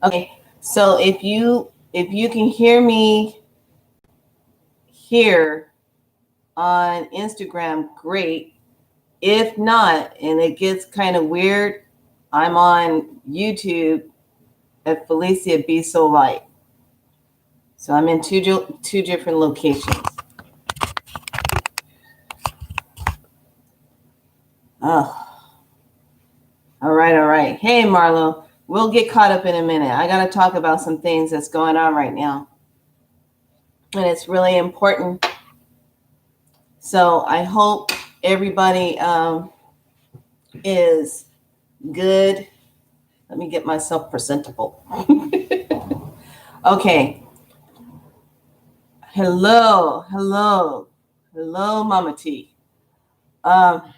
Okay, so if you can hear me here on Instagram, great. If not, and it gets kind of weird, I'm on YouTube at Felicia Be So Light. So I'm in two different locations. Oh, all right, all right. Hey, Marlo, we'll get caught up in a minute. I got to talk about some things that's going on right now, and it's really important. So I hope everybody is good. Let me get myself presentable. Okay. Hello, hello, hello, Mama T. Um,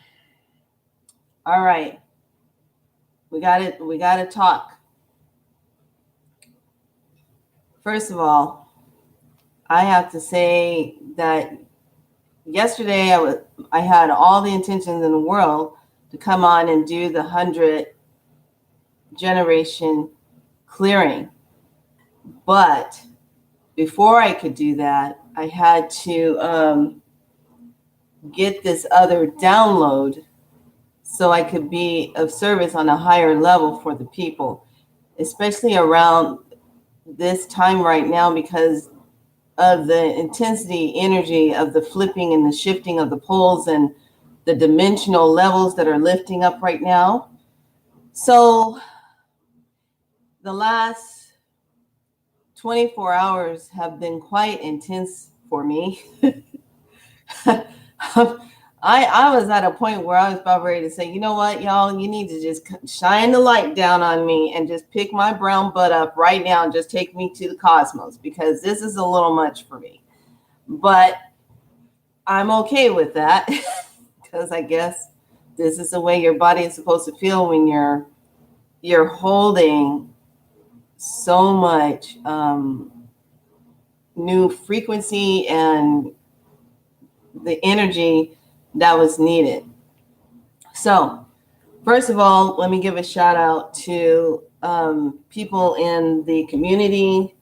all right, we got it. We got to talk. First of all, I have to say that yesterday I had all the intentions in the world to come on and do the 100 generation clearing, but before I could do that, I had to get this other download so I could be of service on a higher level for the people, especially around this time right now because of the intensity energy of the flipping and the shifting of the poles and the dimensional levels that are lifting up right now. So the last 24 hours have been quite intense for me. I was at a point where I was about ready to say, you know what, y'all, you need to just shine the light down on me and just pick my brown butt up right now and just take me to the cosmos because this is a little much for me. But I'm okay with that because I guess this is the way your body is supposed to feel when you're holding so much new frequency and the energy that was needed. So, first of all, let me give a shout out to people in the community.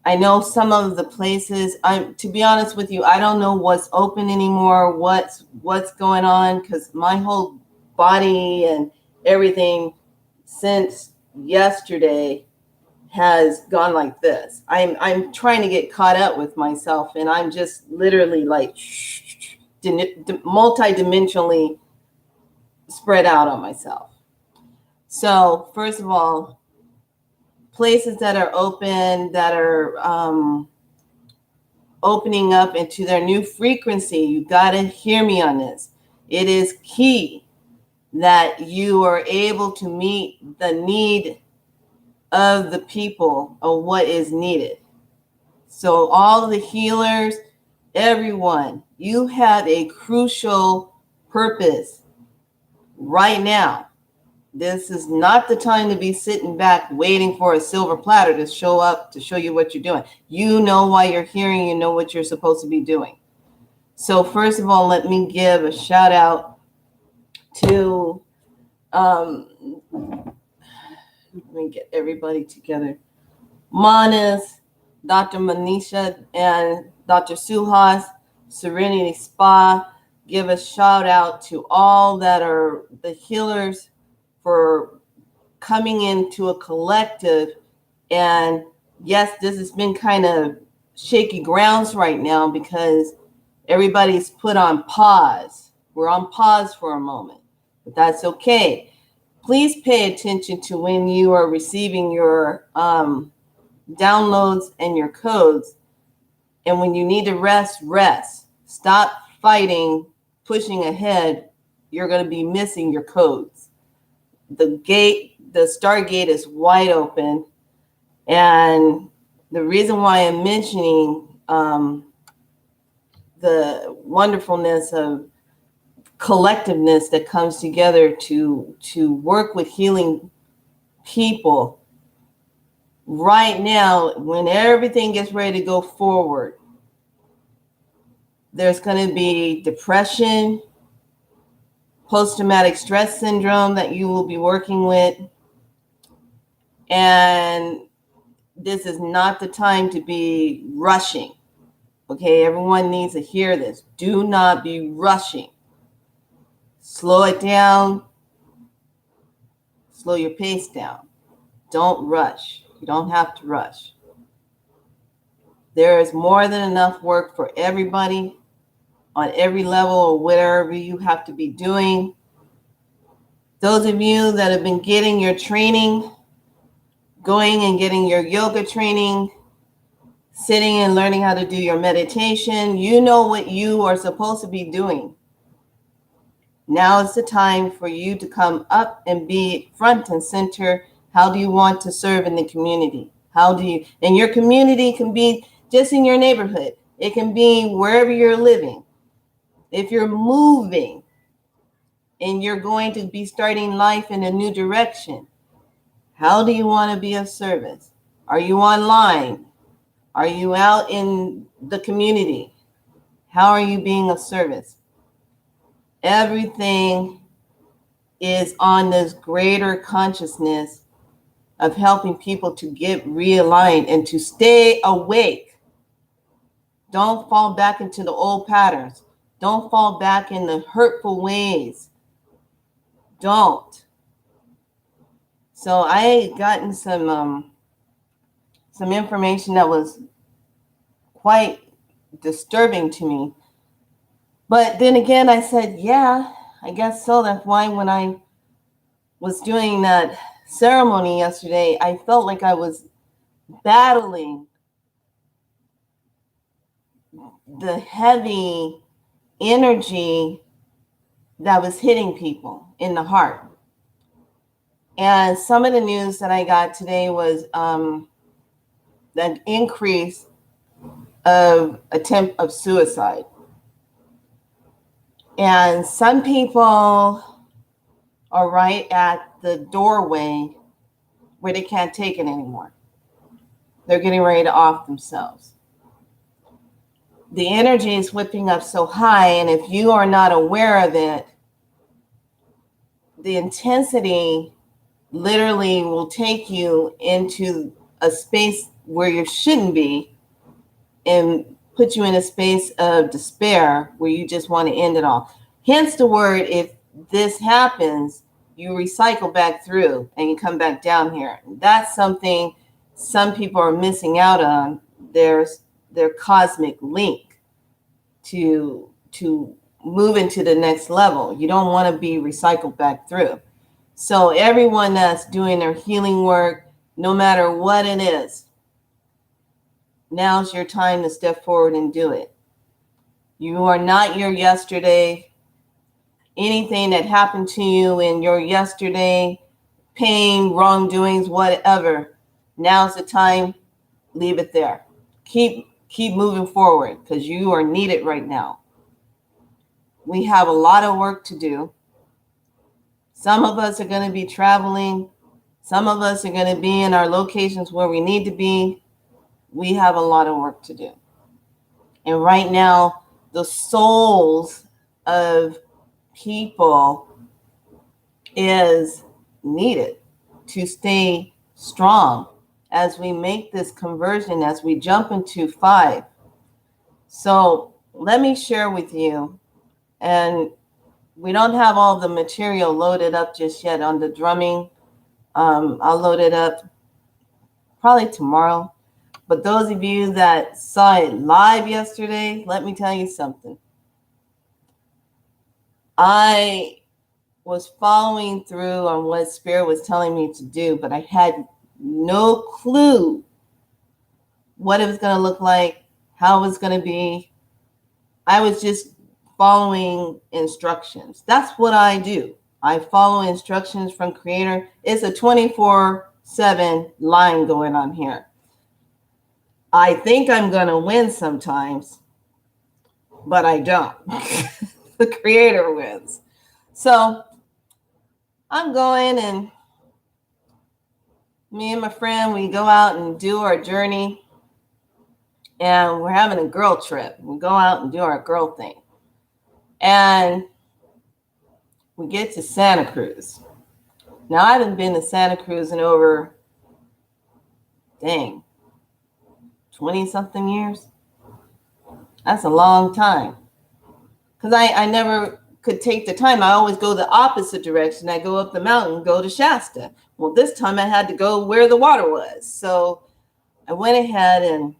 I know some of the places. To be honest with you, I don't know what's open anymore. What's going on? Because my whole body and everything since yesterday has gone like this. I'm trying to get caught up with myself, and I'm just literally like multi-dimensionally spread out on myself. So first of all, places that are open, that are opening up into their new frequency, you got to hear me on this. It is key that you are able to meet the need of the people of what is needed. So all the healers, everyone, you have a crucial purpose right now. This is not the time to be sitting back waiting for a silver platter to show up to show you what you're doing. You know why you're here and you know what you're supposed to be doing. So first of all, let me give a shout out to, let me get everybody together. Manas, Dr. Manisha, and Dr. Suhas, Serenity Spa. Give a shout out to all that are the healers for coming into a collective. And yes, this has been kind of shaky grounds right now because everybody's put on pause. We're on pause for a moment, but that's okay. Please pay attention to when you are receiving your downloads and your codes. And when you need to rest, rest. Stop fighting, pushing ahead. You're going to be missing your codes. The Stargate is wide open. And the reason why I'm mentioning the wonderfulness of collectiveness that comes together to work with healing people right now, when everything gets ready to go forward, there's going to be depression, post-traumatic stress syndrome that you will be working with. And this is not the time to be rushing. Okay, everyone needs to hear this. Do not be rushing. Slow it down. Slow your pace down. Don't rush. You don't have to rush. There is more than enough work for everybody on every level or whatever you have to be doing. Those of you that have been getting your training, going and getting your yoga training, sitting and learning how to do your meditation, you know what you are supposed to be doing. Now is the time for you to come up and be front and center. How do you want to serve in the community? And your community can be just in your neighborhood. It can be wherever you're living. If you're moving and you're going to be starting life in a new direction, how do you want to be of service? Are you online? Are you out in the community? How are you being of service? Everything is on this greater consciousness of helping people to get realigned and to stay awake. Don't fall back into the old patterns. Don't fall back in the hurtful ways. Don't. So I gotten some information that was quite disturbing to me. But then again, I said, yeah, I guess so. That's why when I was doing that ceremony yesterday, I felt like I was battling the heavy energy that was hitting people in the heart. And some of the news that I got today was the increase of attempt of suicide. And some people are right at the doorway where they can't take it anymore. They're getting ready to off themselves. The energy is whipping up so high, and if you are not aware of it, the intensity literally will take you into a space where you shouldn't be and put you in a space of despair where you just want to end it all. Hence the word, if this happens, you recycle back through and you come back down here. That's something some people are missing out on. There's their cosmic link to move into the next level. You don't want to be recycled back through. So everyone that's doing their healing work, no matter what it is, now's your time to step forward and do it. You are not your yesterday. Anything that happened to you in your yesterday, pain, wrongdoings, whatever, now's the time. Leave it there. Keep moving forward because you are needed right now. We have a lot of work to do. Some of us are going to be traveling. Some of us are going to be in our locations where we need to be. We have a lot of work to do. And right now, the souls of people is needed to stay strong as we make this conversion, as we jump into 5. So let me share with you, and we don't have all the material loaded up just yet on the drumming. I'll load it up probably tomorrow. But those of you that saw it live yesterday, let me tell you something. I was following through on what Spirit was telling me to do, but I had no clue what it was going to look like, how it was going to be. I was just following instructions. That's what I do. I follow instructions from Creator. It's a 24/7 line going on here. I think I'm going to win sometimes, but I don't. The Creator wins. So I'm going, and me and my friend, we go out and do our journey, and we're having a girl trip. We go out and do our girl thing. And we get to Santa Cruz. Now, I haven't been to Santa Cruz in over dang, 20 something years. That's a long time. Because I never could take the time. I always go the opposite direction. I go up the mountain, go to Shasta. Well, this time I had to go where the water was. So I went ahead and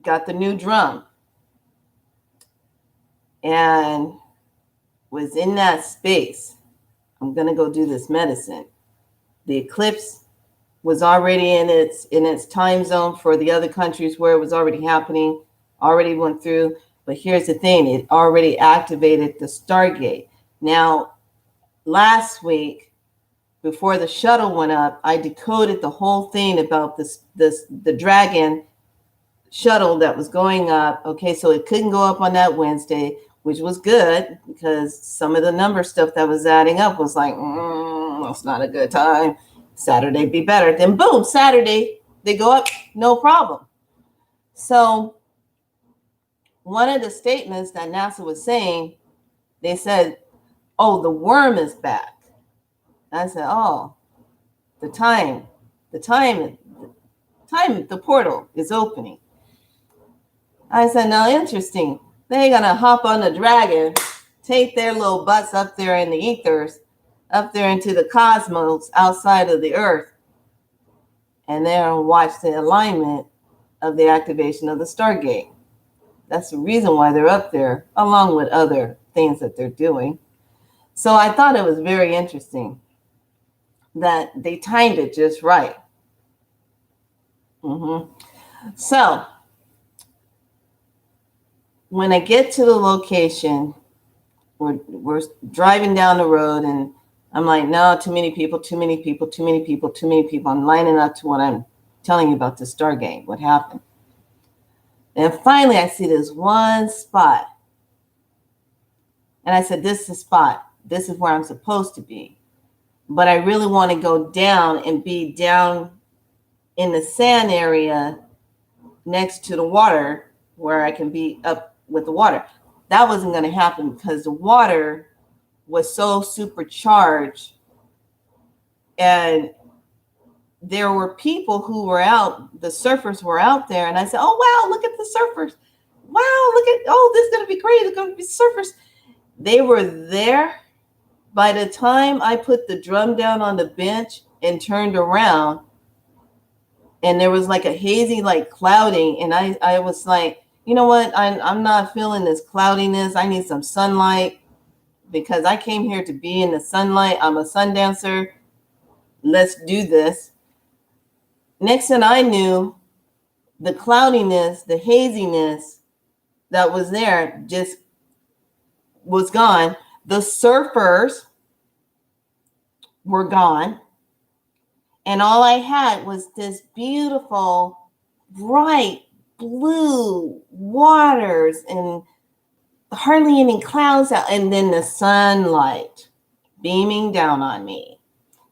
got the new drum and was in that space. I'm going to go do this medicine. The eclipse was already in its time zone for the other countries where it was already happening, already went through. But here's the thing, it already activated the Stargate. Now, last week, before the shuttle went up, I decoded the whole thing about the Dragon shuttle that was going up. Okay, so it couldn't go up on that Wednesday, which was good because some of the number stuff that was adding up was like, that's not a good time. Saturday be better. Then boom, Saturday, they go up, no problem. So one of the statements that NASA was saying, they said, oh, the worm is back. I said, oh, the portal is opening. I said, now interesting. They're going to hop on the Dragon, take their little butts up there in the ethers, up there into the cosmos outside of the Earth, and they're going to watch the alignment of the activation of the Stargate. That's the reason why they're up there, along with other things that they're doing. So I thought it was very interesting that they timed it just right. So when I get to the location, we're driving down the road, and I'm like, no, too many people. I'm lining up to what I'm telling you about the Stargate, what happened. And finally, I see this one spot. And I said, this is the spot. This is where I'm supposed to be. But I really want to go down and be down in the sand area next to the water where I can be up with the water. That wasn't going to happen because the water was so supercharged, and there were people who were out, the surfers were out there, and I said, oh, wow, look at the surfers. Wow, this is going to be great. It's going to be surfers. They were there. By the time I put the drum down on the bench and turned around, and there was like a hazy, like clouding, and I was like, you know what? I'm not feeling this cloudiness. I need some sunlight because I came here to be in the sunlight. I'm a sun dancer. Let's do this. Next thing I knew, the cloudiness, the haziness that was there just was gone. The surfers were gone. And all I had was this beautiful, bright blue waters and hardly any clouds out, and then the sunlight beaming down on me.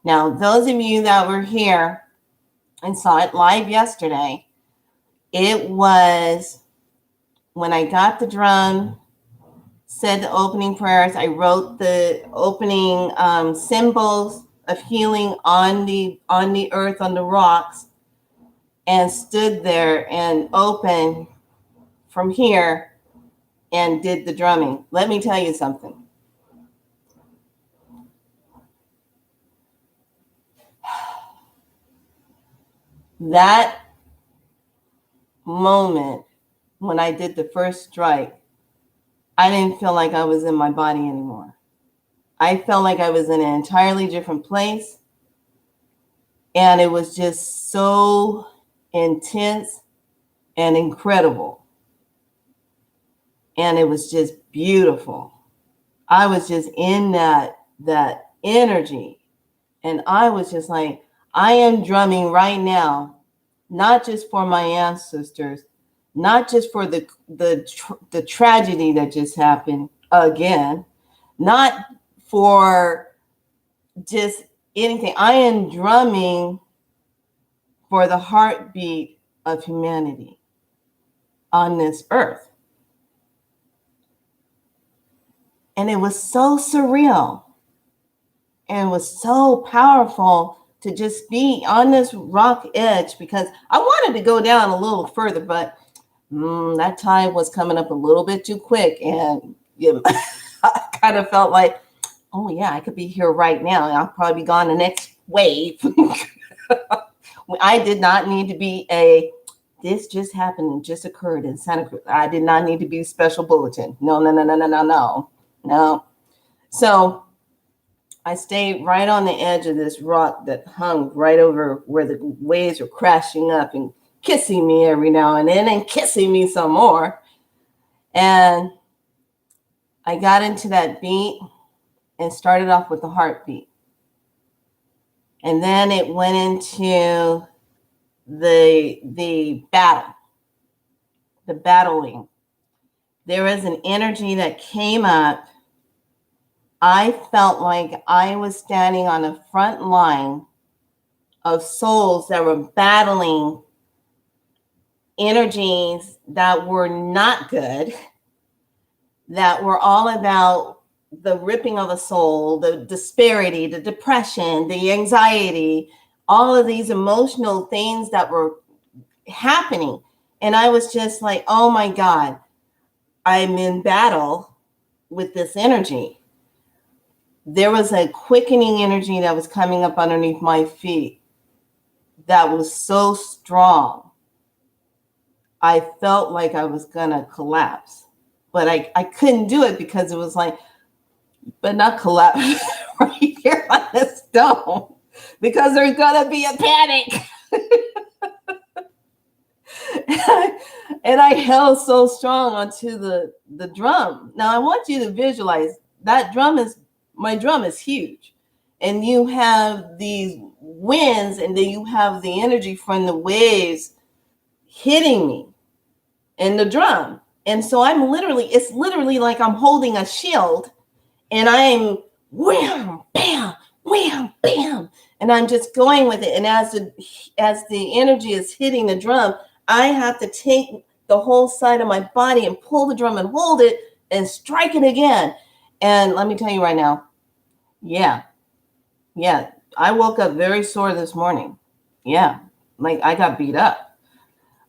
Now, those of you that were here and saw it live yesterday, it was when I got the drum, said the opening prayers, I wrote the opening symbols of healing on the earth, on the rocks, and stood there and opened from here and did the drumming. Let me tell you something. That moment when I did the first strike, I didn't feel like I was in my body anymore. I felt like I was in an entirely different place. And it was just so intense and incredible. And it was just beautiful. I was just in that energy. And I was just like, I am drumming right now, not just for my ancestors, not just for the tragedy that just happened again, not for just anything. I am drumming for the heartbeat of humanity on this earth. And it was so surreal and it was so powerful to just be on this rock edge because I wanted to go down a little further, but that tide was coming up a little bit too quick. And I kind of felt like, oh, yeah, I could be here right now. I'll probably be gone the next wave. I did not need to be this just happened and just occurred in Santa Cruz. I did not need to be a special bulletin. No. So I stayed right on the edge of this rock that hung right over where the waves were crashing up and kissing me every now and then and kissing me some more. And I got into that beat and started off with the heartbeat. And then it went into the battling. There was an energy that came up. I felt like I was standing on the front line of souls that were battling energies that were not good, that were all about the ripping of the soul, the disparity, the depression, the anxiety, all of these emotional things that were happening. And I was just like, oh my God, I'm in battle with this energy. There was a quickening energy that was coming up underneath my feet that was so strong. I felt like I was gonna collapse, but I couldn't do it because it was like, but not collapse right here on this stone because there's gonna be a panic. And I held so strong onto the drum. Now I want you to visualize that my drum is huge. And you have these winds and then you have the energy from the waves hitting me in the drum. And so it's literally like I'm holding a shield and I'm wham, bam, wham, bam. And I'm just going with it. And as the energy is hitting the drum, I have to take the whole side of my body and pull the drum and hold it and strike it again. And let me tell you right now, yeah, I woke up very sore this morning. Yeah, like I got beat up,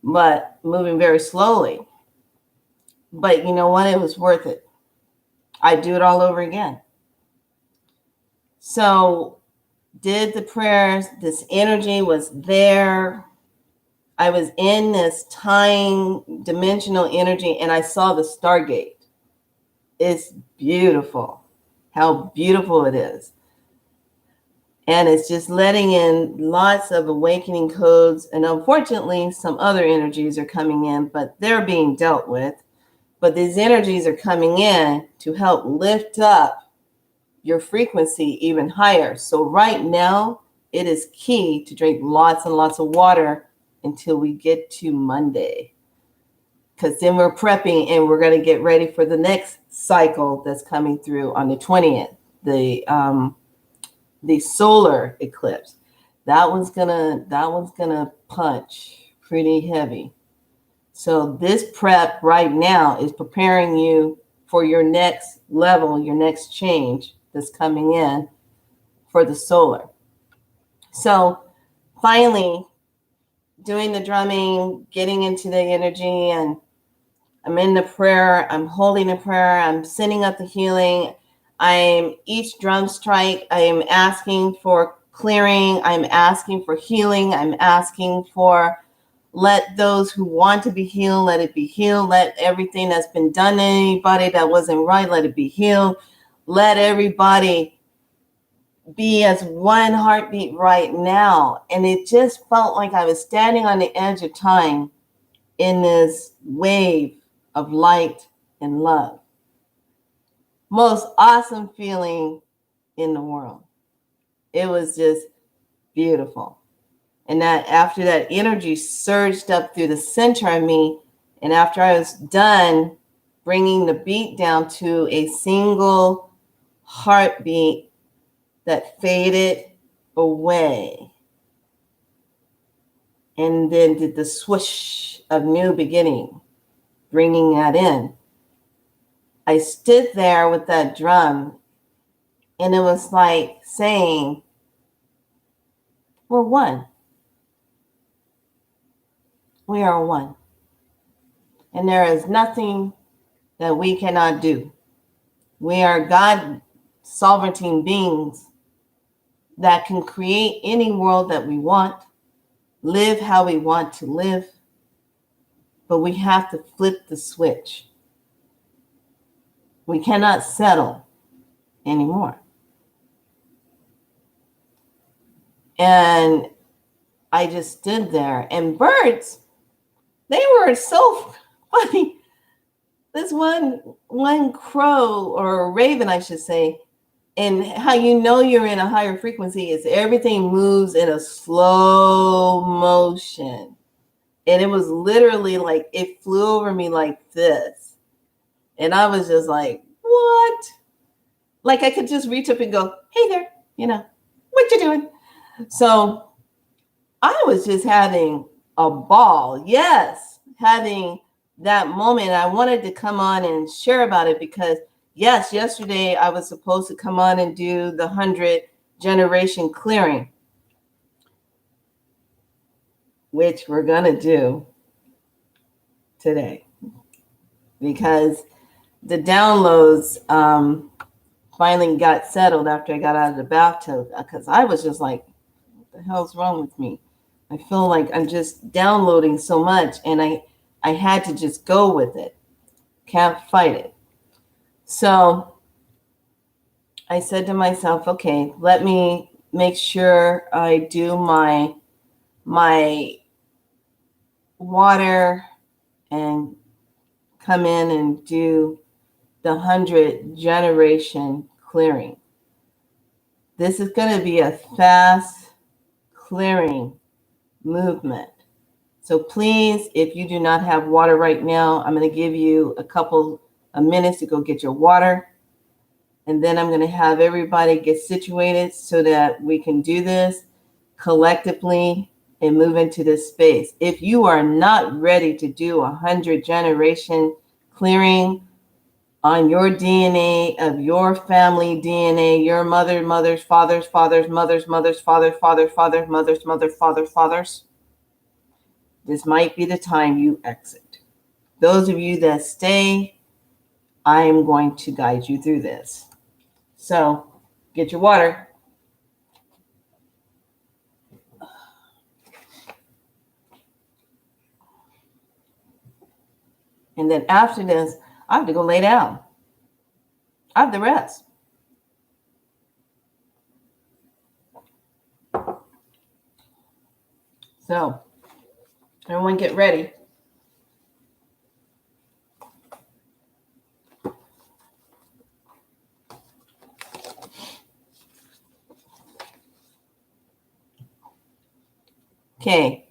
but moving very slowly. But you know what? It was worth it. I'd do it all over again. So did the prayers. This energy was there. I was in this time dimensional energy and I saw the Stargate. It's beautiful. How beautiful it is. And it's just letting in lots of awakening codes. And unfortunately, some other energies are coming in, but they're being dealt with. But these energies are coming in to help lift up your frequency even higher. So right now, it is key to drink lots and lots of water until we get to Monday. Because then we're prepping and we're going to get ready for the next cycle that's coming through on the 20th, the solar eclipse. That one's gonna punch pretty heavy. So this prep right now is preparing you for your next level, your next change that's coming in for the solar. So finally, doing the drumming, getting into the energy, and I'm in the prayer, I'm holding the prayer, I'm sending up the healing. Each drum strike, I am asking for clearing, I'm asking for healing, I'm asking for let those who want to be healed, let it be healed. Let everything that's been done to anybody that wasn't right, let it be healed. Let everybody be as one heartbeat right now. And it just felt like I was standing on the edge of time in this wave of light and love. Most awesome feeling in the world. It was just beautiful. And that after that energy surged up through the center of me, and after I was done bringing the beat down to a single heartbeat that faded away, and then did the swoosh of new beginning, bringing that in. I stood there with that drum, and it was like saying, We're one. We are one. And there is nothing that we cannot do. We are God sovereignty beings that can create any world that we want, live how we want to live, but we have to flip the switch. We cannot settle anymore. And I just stood there, and birds, they were so funny. This one crow, or raven, I should say, and how you know you're in a higher frequency is everything moves in a slow motion. And it was literally like it flew over me like this. And I was just like, what? Like I could just reach up and go, hey there, what you doing? So I was just having a ball. Yes, having that moment. I wanted to come on and share about it because, yes, yesterday I was supposed to come on and do the 100 generation clearing, which we're going to do today because the downloads finally got settled after I got out of the bathtub because I was just like, what the hell's wrong with me? I feel like I'm just downloading so much and I had to just go with it. Can't fight it. So I said to myself, okay, let me make sure I do my water and come in and do the 100 generation clearing. This is going to be a fast clearing movement. So please, if you do not have water right now, I'm going to give you a couple of minutes to go get your water. And then I'm going to have everybody get situated so that we can do this collectively and move into this space. If you are not ready to do 100 generation clearing on your DNA, of your family DNA, your mothers, fathers, mothers, fathers, this might be the time you exit. Those of you that stay, I am going to guide you through this. So get your water. And then after this, I have to go lay down. I have to rest. So everyone get ready. Okay,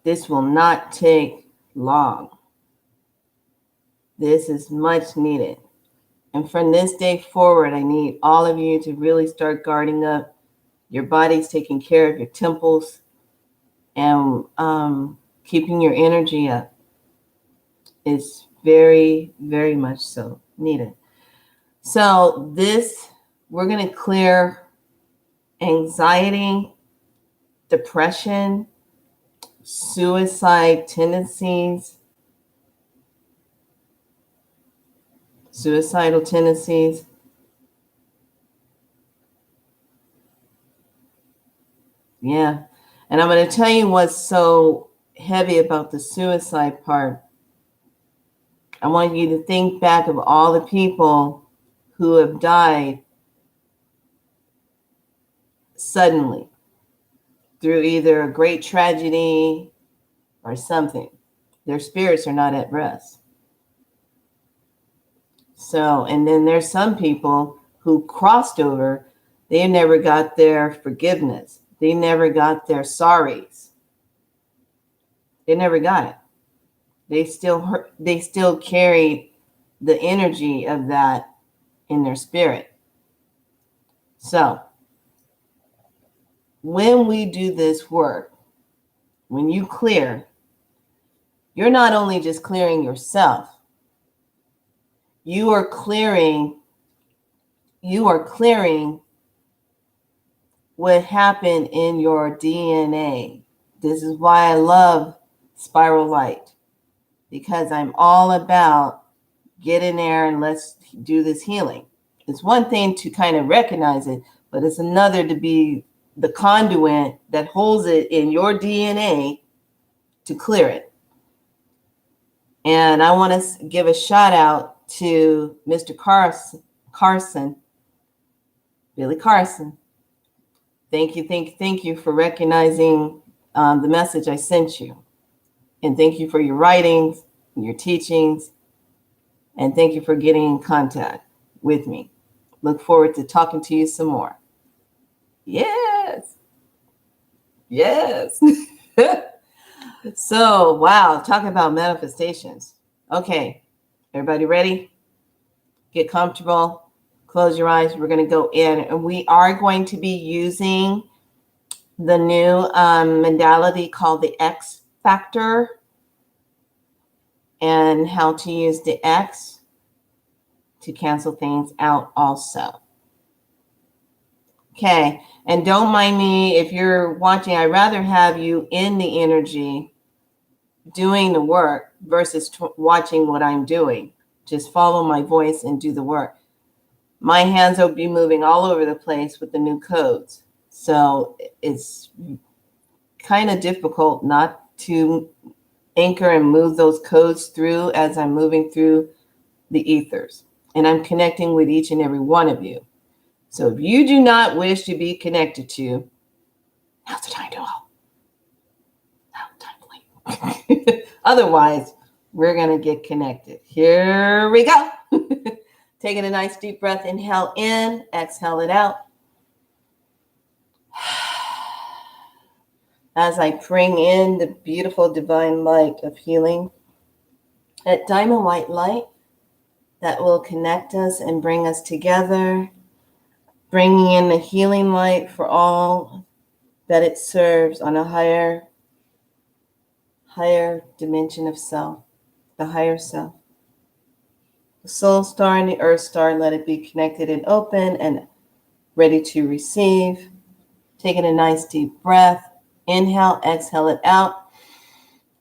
this will not take long. This is much needed. And from this day forward, I need all of you to really start guarding up your bodies, taking care of your temples, and keeping your energy up. It's very, very much so needed. So we're going to clear anxiety, depression, suicidal tendencies. Yeah. And I'm going to tell you what's so heavy about the suicide part. I want you to think back of all the people who have died suddenly through either a great tragedy or something. Their spirits are not at rest. So, and then there's some people who crossed over, they never got their forgiveness. They never got their sorries. They never got it. They still carried the energy of that in their spirit. So, when we do this work, when you clear, you're not only just clearing yourself, you are clearing what happened in your DNA. This is why I love spiral light, because I'm all about get in there and let's do this healing. It's one thing to kind of recognize it, but it's another to be the conduit that holds it in your DNA to clear it. And I want to give a shout out to Mr. Carson, Billy Carson. Thank you for recognizing the message I sent you. And thank you for your writings, your teachings, and thank you for getting in contact with me. Look forward to talking to you some more. Yes. Yes. So, wow, talking about manifestations. Okay, everybody ready? Get comfortable. Close your eyes. We're going to go in, and we are going to be using the new modality called the X factor, and how to use the X to cancel things out also. Okay, and don't mind me if you're watching. I'd rather have you in the energy doing the work versus watching what I'm doing. Just follow my voice and do the work. My hands will be moving all over the place with the new codes. So it's kind of difficult not to anchor and move those codes through as I'm moving through the ethers. And I'm connecting with each and every one of you. So if you do not wish to be connected to, now's the time to help. Now's the time to leave. Otherwise, we're going to get connected. Here we go. Taking a nice deep breath. Inhale in, exhale it out. As I bring in the beautiful divine light of healing, that diamond white light that will connect us and bring us together, bringing in the healing light for all that it serves on a higher dimension of self, the higher self. The soul star and the earth star, let it be connected and open and ready to receive. Taking a nice deep breath. Inhale, exhale it out.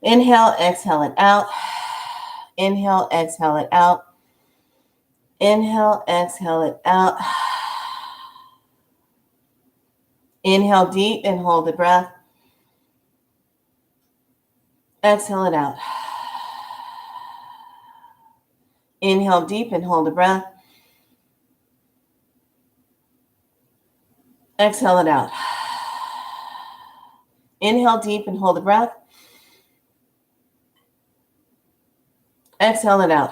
Inhale, exhale it out. Inhale, exhale it out. Inhale, exhale it out. Inhale deep and hold the breath. Exhale it out. Inhale deep and hold the breath. Exhale it out. Inhale deep and hold the breath. Exhale it out.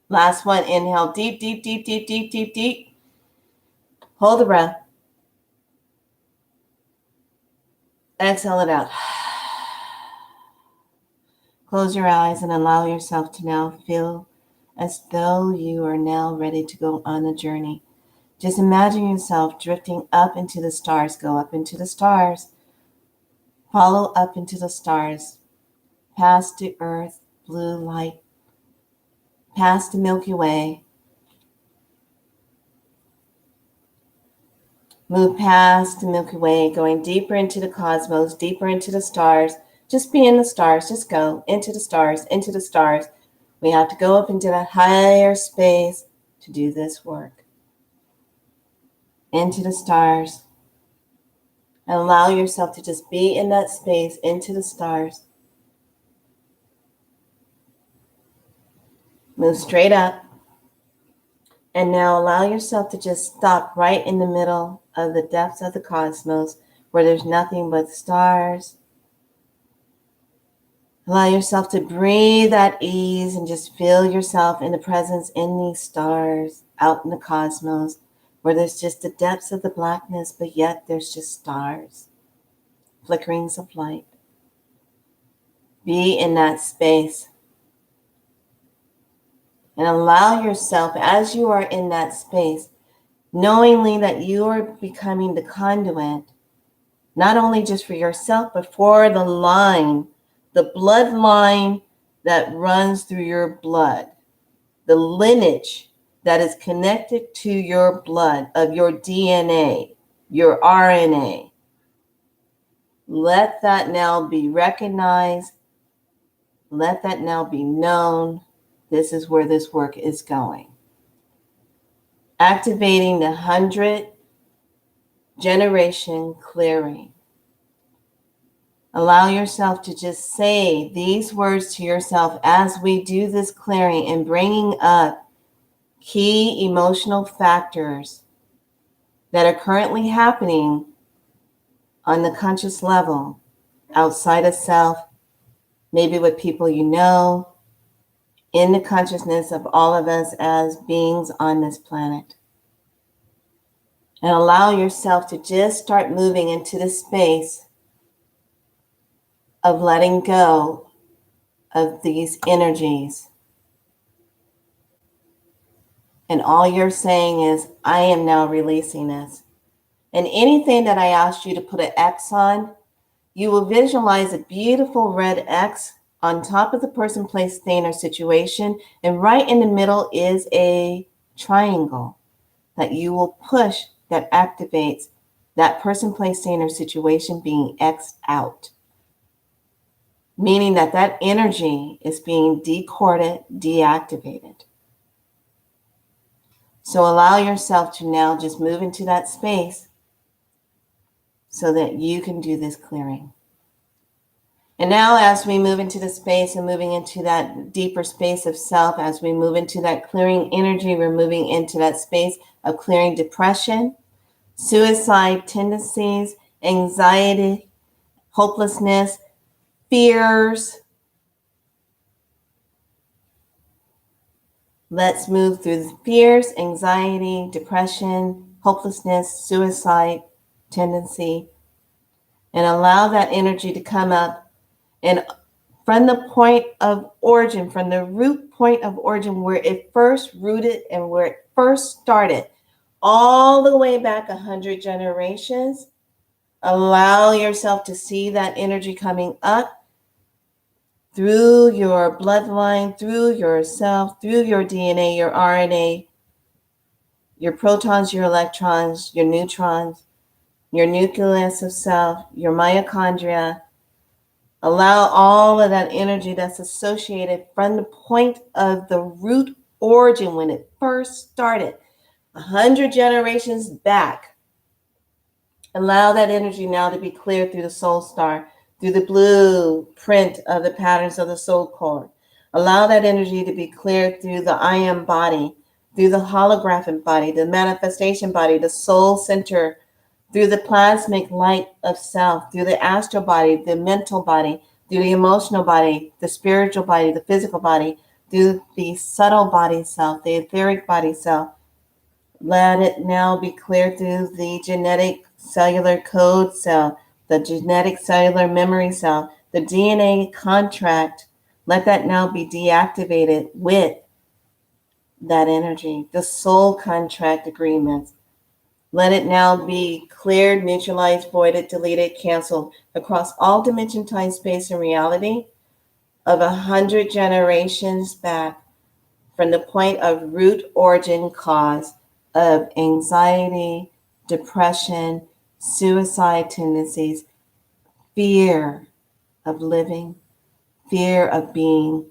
Last one. Inhale deep, deep, deep, deep, deep, deep, deep. Hold the breath. Exhale it out. Close your eyes and allow yourself to now feel as though you are now ready to go on a journey. Just imagine yourself drifting up into the stars. Go up into the stars. Follow up into the stars. Past the earth, blue light. Past the Milky Way. Move past the Milky Way, going deeper into the cosmos, deeper into the stars. Just be in the stars. Just go into the stars, into the stars. We have to go up into that higher space to do this work. Into the stars. And allow yourself to just be in that space, into the stars. Move straight up. And now allow yourself to just stop right in the middle of the depths of the cosmos where there's nothing but stars. Allow yourself to breathe at ease and just feel yourself in the presence in these stars out in the cosmos where there's just the depths of the blackness, but yet there's just stars, flickerings of light. Be in that space. And allow yourself, as you are in that space, knowingly that you are becoming the conduit, not only just for yourself, but for the line, the bloodline that runs through your blood, the lineage that is connected to your blood, of your DNA, your RNA. Let that now be recognized. Let that now be known. This is where this work is going. Activating the 100 generation clearing. Allow yourself to just say these words to yourself as we do this clearing and bringing up key emotional factors that are currently happening on the conscious level, outside of self, maybe with people you know, in the consciousness of all of us as beings on this planet. And allow yourself to just start moving into the space of letting go of these energies. And all you're saying is, I am now releasing this. And anything that I asked you to put an X on, you will visualize a beautiful red X on top of the person, place, thing, or situation. And right in the middle is a triangle that you will push that activates that person, place, thing, or situation being X'd out. Meaning that that energy is being decorded, deactivated. So allow yourself to now just move into that space so that you can do this clearing. And now as we move into the space and moving into that deeper space of self, as we move into that clearing energy, we're moving into that space of clearing depression, suicide tendencies, anxiety, hopelessness, fears. Let's move through the fears, anxiety, depression, hopelessness, suicide tendency, and allow that energy to come up. And from the point of origin, from the root point of origin, where it first rooted and where it first started, all the way back 100 generations, allow yourself to see that energy coming up through your bloodline, through yourself, through your DNA, your RNA, your protons, your electrons, your neutrons, your nucleus of self, your mitochondria. Allow all of that energy that's associated from the point of the root origin when it first started, 100 generations back. Allow that energy now to be cleared through the soul star, through the blueprint of the patterns of the soul core. Allow that energy to be cleared through the I am body, through the holographic body, the manifestation body, the soul center, through the plasmic light of self, through the astral body, the mental body, through the emotional body, the spiritual body, the physical body, through the subtle body self, the etheric body self. Let it now be cleared through the genetic cellular code cell, the genetic cellular memory cell, the DNA contract. Let that now be deactivated with that energy, the soul contract agreements. Let it now be cleared, neutralized, voided, deleted, canceled across all dimension, time, space, and reality of 100 generations back from the point of root origin cause of anxiety, depression, suicide tendencies, fear of living, fear of being,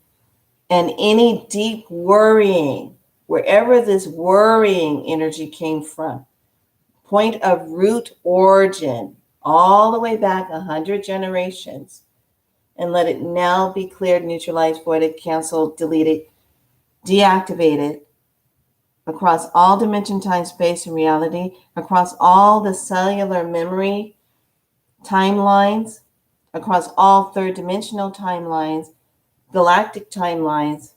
and any deep worrying, wherever this worrying energy came from. Point of root origin, all the way back 100 generations, and let it now be cleared, neutralized, voided, canceled, deleted, deactivated across all dimension, time, space, and reality, across all the cellular memory timelines, across all third dimensional timelines, galactic timelines,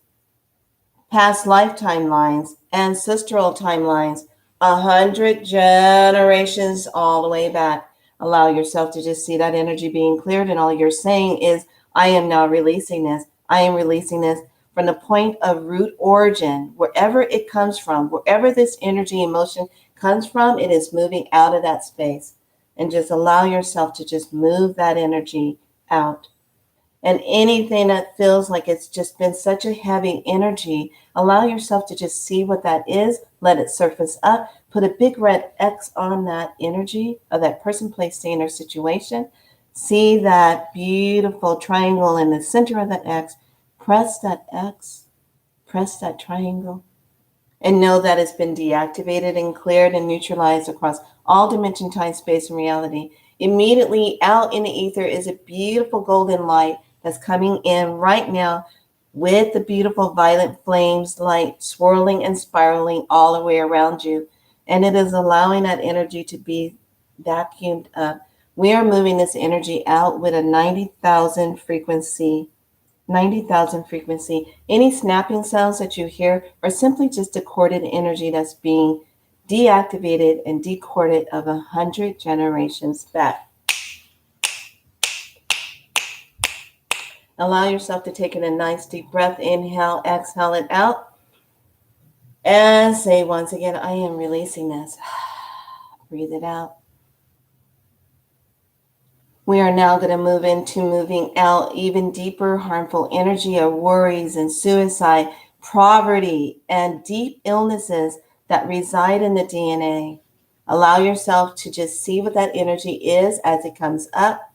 past life timelines, ancestral timelines, 100 generations all the way back. Allow yourself to just see that energy being cleared, and all you're saying is, I am now releasing this. I am releasing this from the point of root origin, wherever it comes from, wherever this energy, emotion comes from, it is moving out of that space. And just allow yourself to just move that energy out. And anything that feels like it's just been such a heavy energy, allow yourself to just see what that is, let it surface up, put a big red X on that energy of that person, place, thing, or situation. See that beautiful triangle in the center of that X. Press that X, press that triangle, and know that it's been deactivated and cleared and neutralized across all dimension, time, space, and reality. Immediately out in the ether is a beautiful golden light that's coming in right now with the beautiful violet flames, light swirling and spiraling all the way around you. And it is allowing that energy to be vacuumed up. We are moving this energy out with a 90,000 frequency. 90,000 frequency. Any snapping sounds that you hear are simply just a corded energy that's being deactivated and decorded of 100 generations back. Allow yourself to take in a nice deep breath. Inhale, exhale it out. And say once again, I am releasing this. Breathe it out. We are now going to move into moving out even deeper harmful energy of worries and suicide, poverty, and deep illnesses that reside in the DNA. Allow yourself to just see what that energy is as it comes up.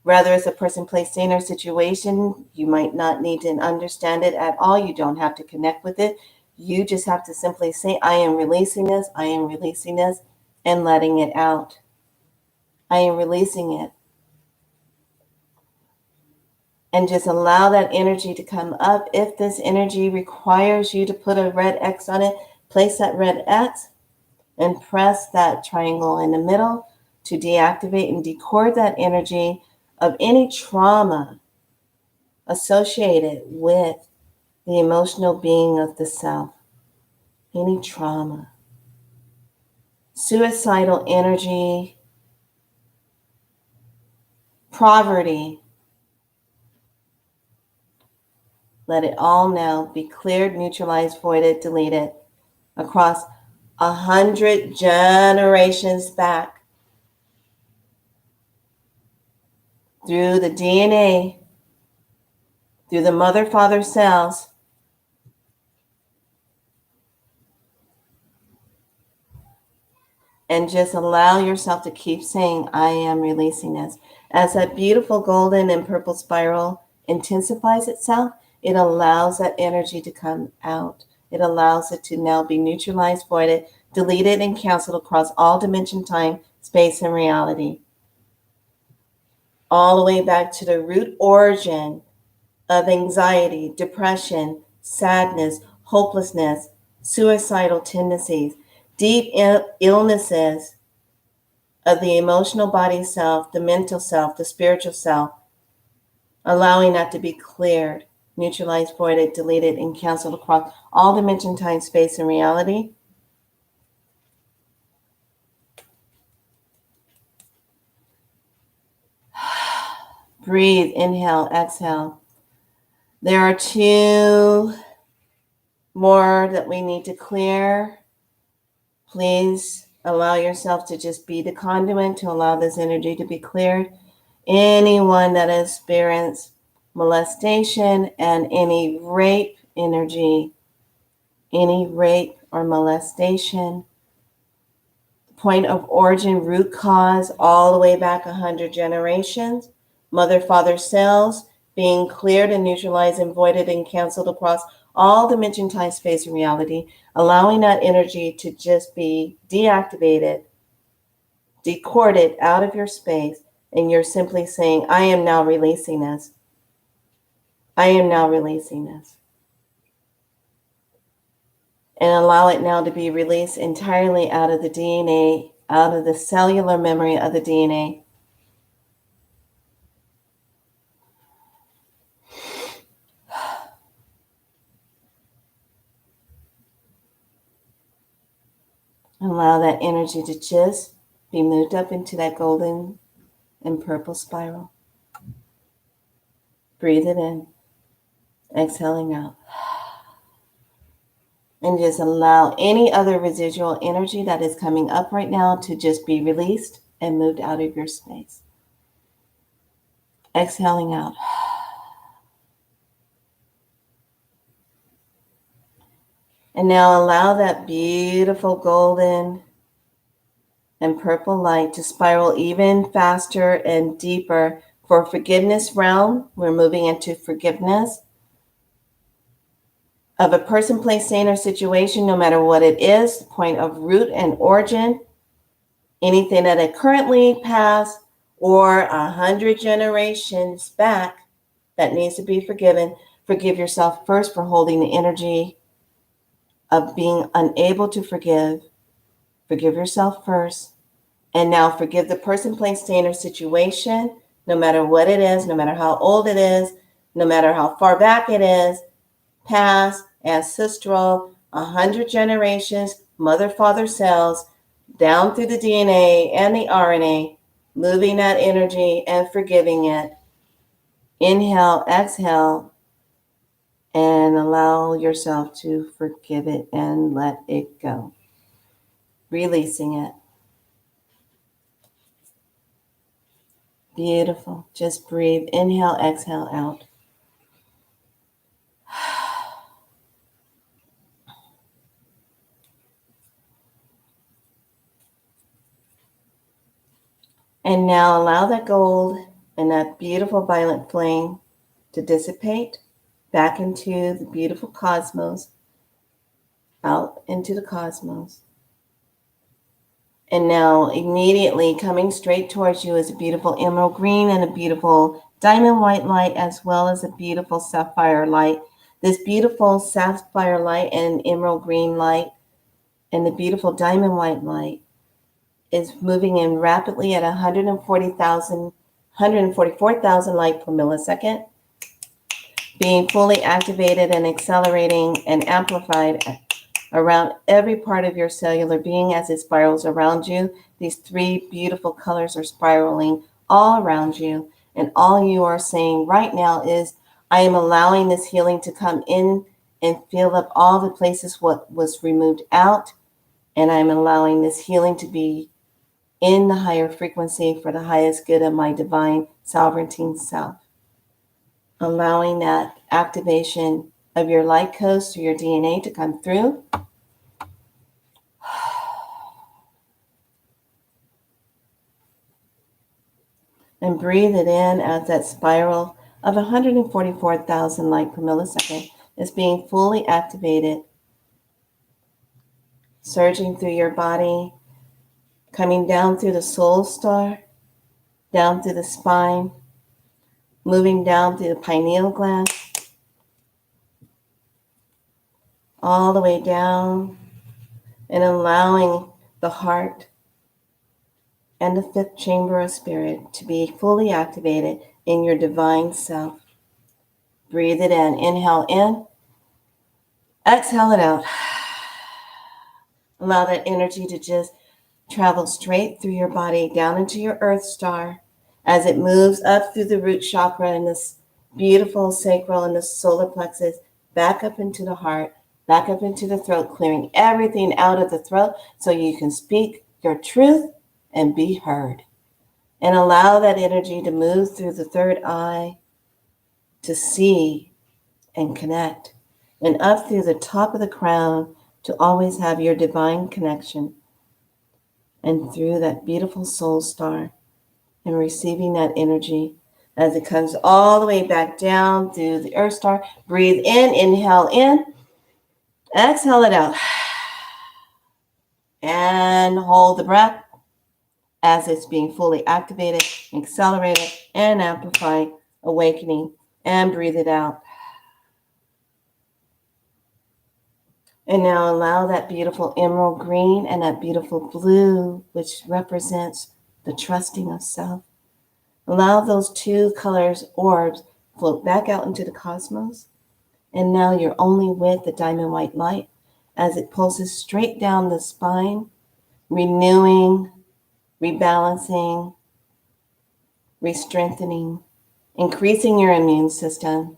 Whether it's a person, place, thing, or situation, you might not need to understand it at all. You don't have to connect with it. You just have to simply say, I am releasing this, I am releasing this, and letting it out. I am releasing it. And just allow that energy to come up. If this energy requires you to put a red X on it, place that red X and press that triangle in the middle to deactivate and decord that energy of any trauma associated with the emotional being of the self. Any trauma. Suicidal energy, poverty. Let it all now be cleared, neutralized, voided, deleted across 100 generations back through the DNA, through the mother-father cells, and just allow yourself to keep saying, I am releasing this. As that beautiful golden and purple spiral intensifies itself, it allows that energy to come out. It allows it to now be neutralized, voided, deleted, and canceled across all dimension, time, space, and reality. All the way back to the root origin of anxiety, depression, sadness, hopelessness, suicidal tendencies, deep illnesses of the emotional body self, the mental self, the spiritual self, allowing that to be cleared, neutralized, voided, deleted, and canceled across all dimension, time, space, and reality. Breathe, inhale, exhale. There are 2 more that we need to clear. Please allow yourself to just be the conduit to allow this energy to be cleared. Anyone that has experienced molestation and any rape energy, any rape or molestation, point of origin, root cause, all the way back 100 generations, mother, father cells being cleared and neutralized and voided and canceled across all dimension, time, space, and reality, allowing that energy to just be deactivated, decorded out of your space, and you're simply saying, I am now releasing this. I am now releasing this. And allow it now to be released entirely out of the DNA, out of the cellular memory of the DNA. Allow that energy to just be moved up into that golden and purple spiral. Breathe it in, exhaling out. And just allow any other residual energy that is coming up right now to just be released and moved out of your space. Exhaling out. And now allow that beautiful golden and purple light to spiral even faster and deeper. For forgiveness realm, we're moving into forgiveness of a person, place, thing, or situation, no matter what it is, point of root and origin, anything that had currently passed or 100 generations back that needs to be forgiven. Forgive yourself first for holding the energy of being unable to forgive. Forgive yourself first. And now forgive the person, place, thing, or situation, no matter what it is, no matter how old it is, no matter how far back it is, past, ancestral, 100 generations, mother, father cells, down through the DNA and the RNA, moving that energy and forgiving it. Inhale, exhale, and allow yourself to forgive it and let it go. Releasing it. Beautiful. Just breathe. Inhale, exhale out. And now allow that gold and that beautiful violet flame to dissipate back into the beautiful cosmos, out into the cosmos. And now immediately coming straight towards you is a beautiful emerald green and a beautiful diamond white light, as well as a beautiful sapphire light. This beautiful sapphire light and emerald green light and the beautiful diamond white light is moving in rapidly at 144,000 light per millisecond, being fully activated and accelerating and amplified around every part of your cellular being as it spirals around you. These three beautiful colors are spiraling all around you. And all you are saying right now is, I am allowing this healing to come in and fill up all the places what was removed out. And I'm allowing this healing to be in the higher frequency for the highest good of my divine sovereignty self. Allowing that activation of your light codes through your DNA to come through. And breathe it in as that spiral of 144,000 light per millisecond is being fully activated, surging through your body, coming down through the soul star, down through the spine, moving down through the pineal gland, all the way down, and allowing the heart and the fifth chamber of spirit to be fully activated in your divine self. Breathe it in. Inhale in. Exhale it out. Allow that energy to just travel straight through your body down into your earth star as it moves up through the root chakra and this beautiful sacral and the solar plexus, back up into the heart, back up into the throat, clearing everything out of the throat so you can speak your truth and be heard. And allow that energy to move through the third eye to see and connect, and up through the top of the crown to always have your divine connection, and through that beautiful soul star and receiving that energy as it comes all the way back down through the earth star. Breathe in, inhale in, exhale it out, and hold the breath as it's being fully activated, accelerated, and amplified, awakening, and breathe it out. And now allow that beautiful emerald green and that beautiful blue, which represents the trusting of self. Allow those two colors, orbs, float back out into the cosmos. And now you're only with the diamond white light as it pulses straight down the spine, renewing, rebalancing, re-strengthening, increasing your immune system.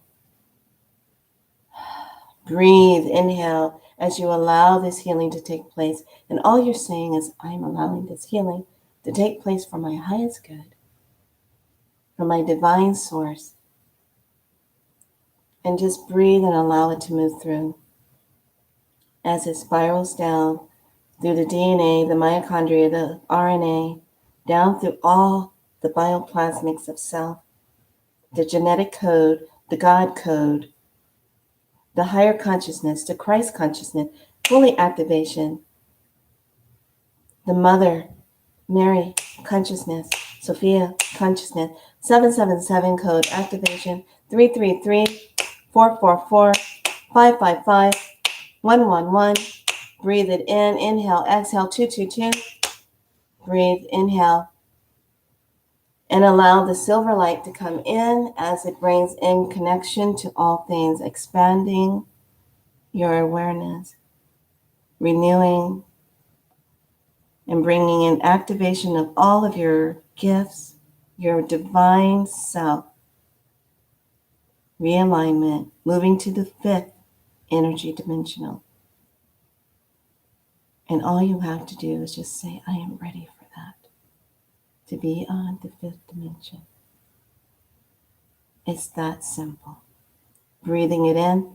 Breathe, inhale, as you allow this healing to take place. And all you're saying is, I'm allowing this healing to take place for my highest good, for my divine source. And just breathe and allow it to move through. as it spirals down through the DNA, the mitochondria, the RNA, down through all the bioplasmics of self, the genetic code, the God code, the higher consciousness, the Christ consciousness, fully activation, the Mother, Mary consciousness, Sophia consciousness, 777 code activation, 333, 444, 555, 111. Breathe it in, inhale, exhale, 222. Breathe, inhale, and allow the silver light to come in as it brings in connection to all things, expanding your awareness, renewing, and bringing in activation of all of your gifts, your divine self, realignment, moving to the fifth energy dimensional. And all you have to do is just say, I am ready for that, to be on the fifth dimension. It's that simple. Breathing it in,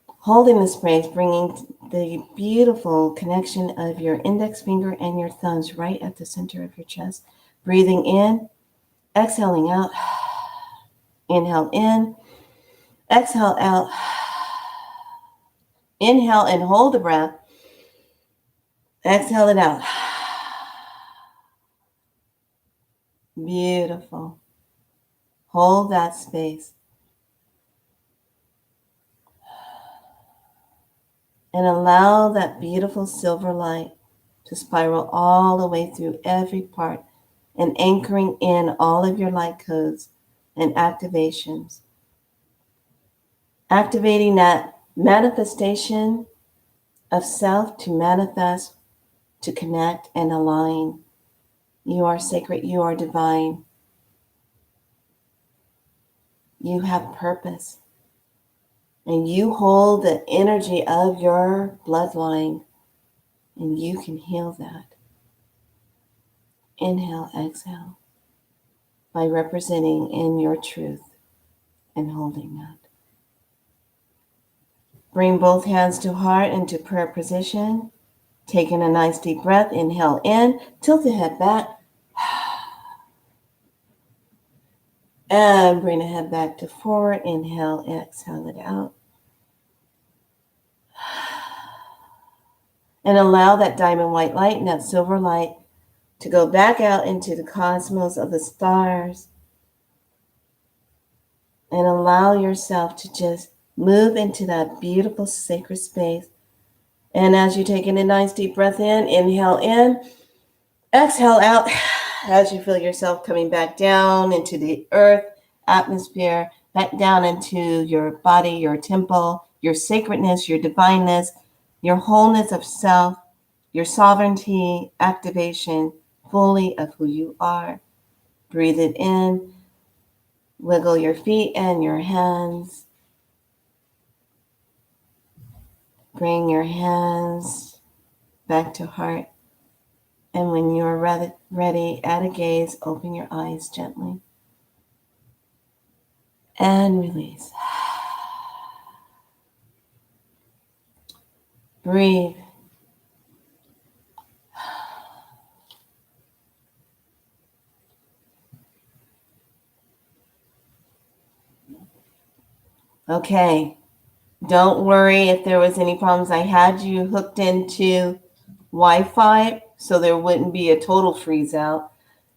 holding the space, bringing the beautiful connection of your index finger and your thumbs right at the center of your chest. Breathing in, exhaling out. Inhale in, exhale out. Inhale and hold the breath. Exhale it out. Beautiful. Hold that space. And allow that beautiful silver light to spiral all the way through every part and anchoring in all of your light codes and activations. Activating that manifestation of self to manifest, to connect and align. You are sacred, you are divine. You have purpose. And you hold the energy of your bloodline, and you can heal that. Inhale, exhale, by representing in your truth and holding that. Bring both hands to heart into prayer position. Taking a nice deep breath, inhale in, tilt the head back, and bring the head back to forward. Inhale, exhale it out. And allow that diamond white light and that silver light to go back out into the cosmos of the stars. And allow yourself to just move into that beautiful sacred space. And as you're taking a nice deep breath in, inhale in, exhale out. As you feel yourself coming back down into the earth atmosphere, back down into your body, your temple, your sacredness, your divineness, your wholeness of self, your sovereignty, activation fully of who you are. Breathe it in. Wiggle your feet and your hands. Bring your hands back to heart. And when you're ready, at a gaze, open your eyes gently. And release. Breathe. Okay. Don't worry if there was any problems. I had you hooked into Wi-Fi, so there wouldn't be a total freeze out.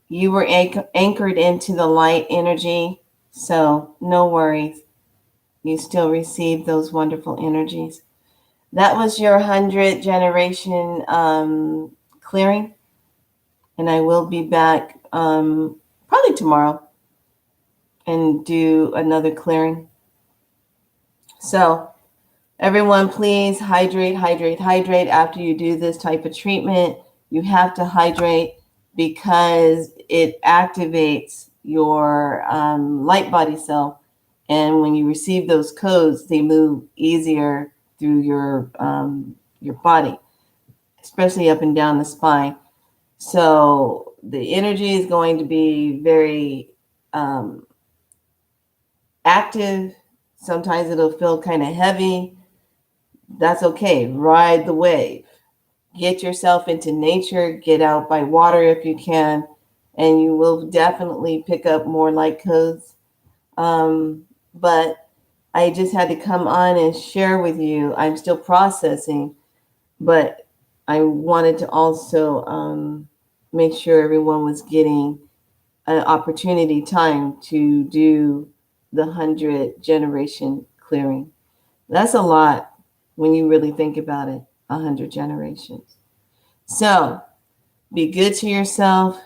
You were anchored into the light energy, so no worries. You still received those wonderful energies. That was your 100 generation clearing, and I will be back probably tomorrow and do another clearing. So everyone, please hydrate, hydrate, hydrate. After you do this type of treatment, you have to hydrate because it activates your light body cell. And when you receive those codes, they move easier through your body, especially up and down the spine. So the energy is going to be very active. Sometimes it'll feel kind of heavy. That's okay. Ride the wave. Get yourself into nature. Get out by water if you can, and you will definitely pick up more light codes. But I just had to come on and share with you. I'm still processing, but I wanted to also make sure everyone was getting an opportunity time to do the 100 generation clearing. That's a lot when you really think about it, 100 generations. So be good to yourself,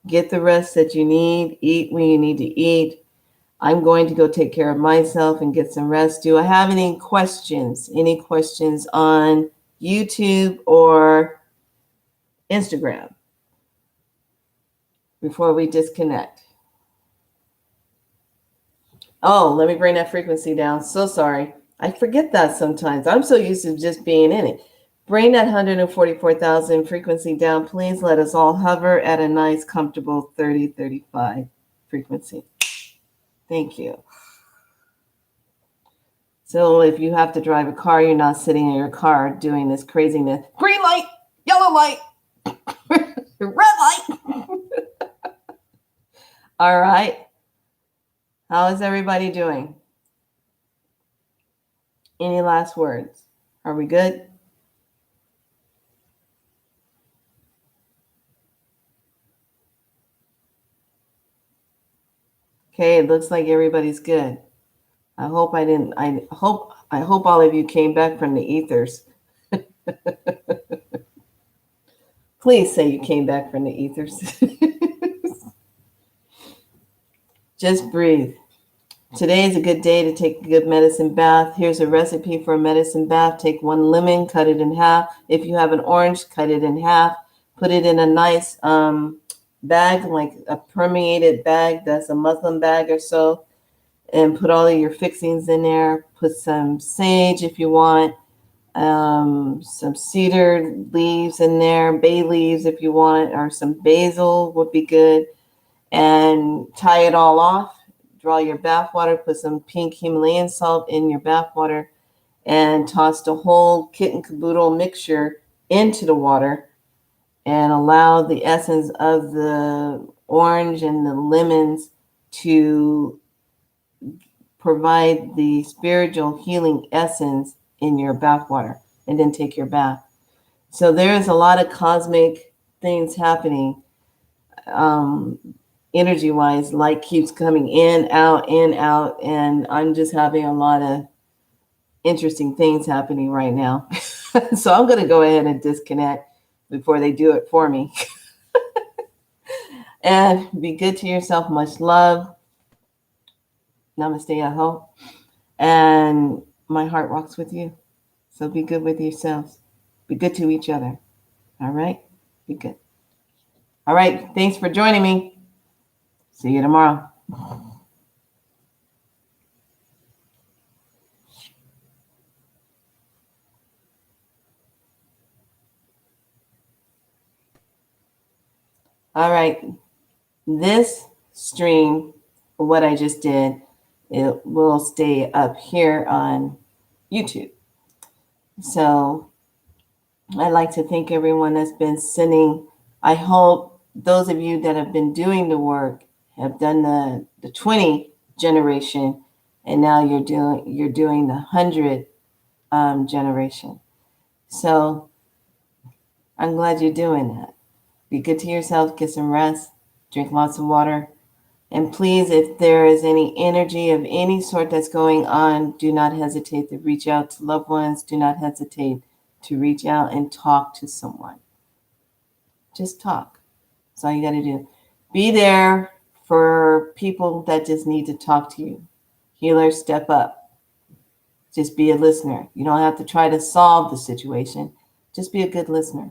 get the rest that you need, eat when you need to eat. I'm going to go take care of myself and get some rest. Do I have any questions? Any questions on YouTube or Instagram before we disconnect? Oh, let me bring that frequency down. So sorry. I forget that sometimes. I'm so used to just being in it. Bring that 144,000 frequency down. Please let us all hover at a nice, comfortable 3035 frequency. Thank you. So if you have to drive a car, you're not sitting in your car doing this craziness. Green light, yellow light, red light. All right. How is everybody doing? Any last words? Are we good? Okay, it looks like everybody's good. I hope all of you came back from the ethers. Please say you came back from the ethers. Just breathe. Today is a good day to take a good medicine bath. Here's a recipe for a medicine bath. Take 1 lemon, cut it in half. If you have an orange, cut it in half. Put it in a nice bag, like a permeated bag that's a muslin bag or so, and put all of your fixings in there. Put some sage if you want, some cedar leaves in there, bay leaves if you want, or some basil would be good, and tie it all off. Draw your bath water, put some pink Himalayan salt in your bath water, and toss the whole kit and caboodle mixture into the water and allow the essence of the orange and the lemons to provide the spiritual healing essence in your bath water, and then take your bath. So there's a lot of cosmic things happening. Energy-wise, light keeps coming in, out, and I'm just having a lot of interesting things happening right now. So I'm going to go ahead and disconnect before they do it for me. And be good to yourself. Much love. Namaste, aho. And my heart walks with you. So be good with yourselves. Be good to each other. All right? Be good. All right. Thanks for joining me. See you tomorrow. All right. This stream, what I just did, it will stay up here on YouTube. So I'd like to thank everyone that's been sending. I hope those of you that have been doing the work have done the 20 generation, and now you're doing the 100 generation. So I'm glad you're doing that. Be good to yourself, get some rest, drink lots of water. And please, if there is any energy of any sort that's going on, do not hesitate to reach out to loved ones. Do not hesitate to reach out and talk to someone. Just talk. That's all you got to do. Be there for people that just need to talk to you. Healers, step up. Just be a listener. You don't have to try to solve the situation. Just be a good listener.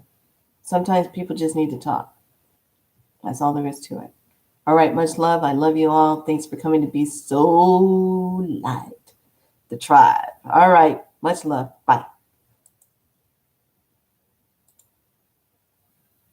Sometimes people just need to talk. That's all there is to it. All right, much love. I love you all. Thanks for coming to Be So Light, the tribe. All right, much love. Bye.